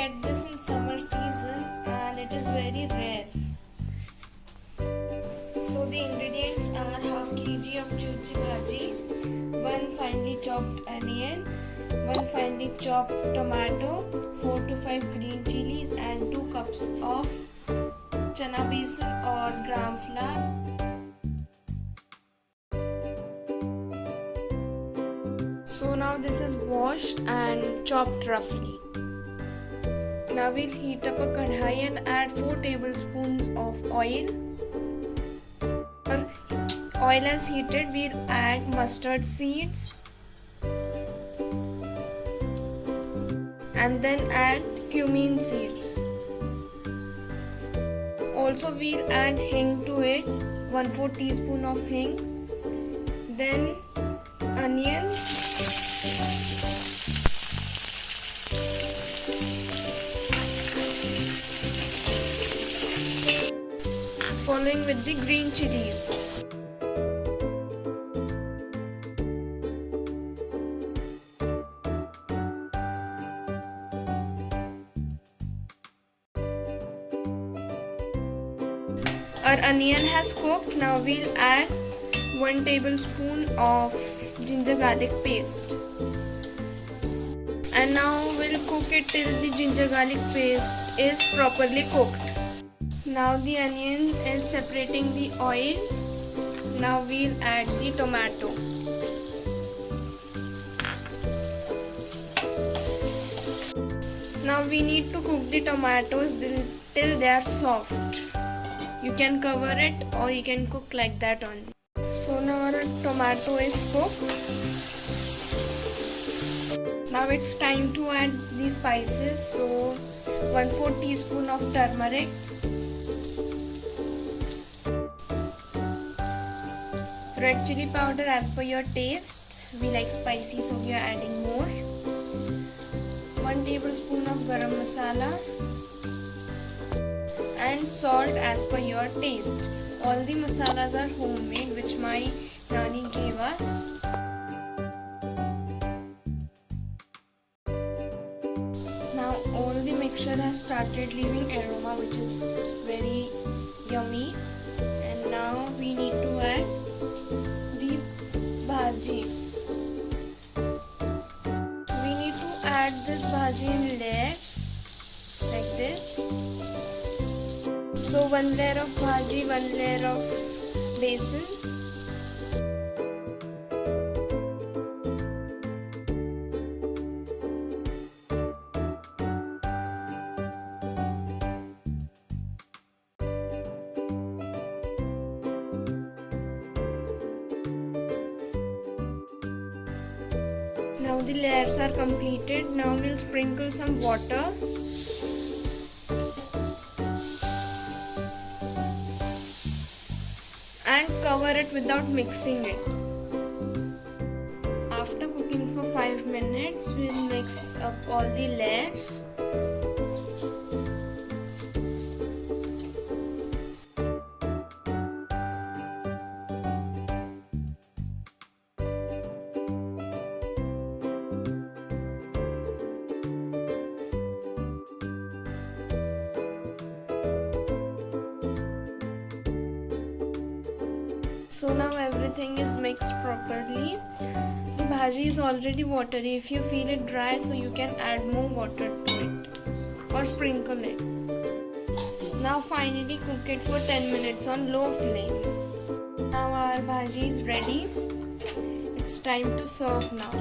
get this in summer season and it is very rare. So the ingredients are half kg of Chiv Bhaji, 1 finely chopped onion, 1 finely chopped tomato, 4 to 5 green chilies and 2 cups of chana besan or gram flour. So now this is washed and chopped roughly. Now we'll heat up a kadhai and add 4 tablespoons of oil. Oil is heated, we'll add mustard seeds and then add cumin seeds. Also we'll add hing to it, 1/4 teaspoon of hing, then onions, following with the green chilies. Our onion has cooked. Now we'll add 1 tablespoon of ginger garlic paste. And now we'll cook it till the ginger garlic paste is properly cooked. Now the onion is separating the oil. Now we'll add the tomato. Now we need to cook the tomatoes till they are soft. You can cover it or you can cook like that only. So now our tomato is cooked. Now it's time to add the spices. So 1/4 teaspoon of turmeric, red chili powder as per your taste. We like spicy, so we are adding more. 1 tablespoon of Garam Masala and salt as per your taste. All the masalas are homemade, which my nani gave us. Now all the mixture has started leaving aroma, which is very yummy. And now we need to add the bhaji. We need to add this bhaji in layers like this. So 1 layer of bhaji, 1 layer of besan. Now the layers are completed. Now we'll sprinkle some water. And cover it without mixing it. After cooking for 5 minutes, we'll mix up all the layers. So now everything is mixed properly. The bhaji is already watery. If you feel it dry, so you can add more water to it or sprinkle it. Now finally cook it for 10 minutes on low flame. Now our bhaji is ready. It's time to serve now.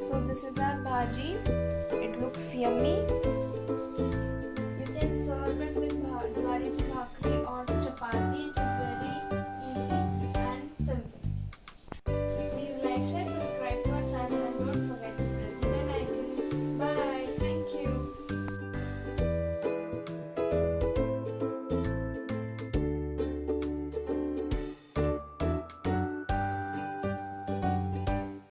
So this is our bhaji. It looks yummy. You can serve it with jwari ki bhakri or chapati. It is very easy and simple. Please like, share, subscribe.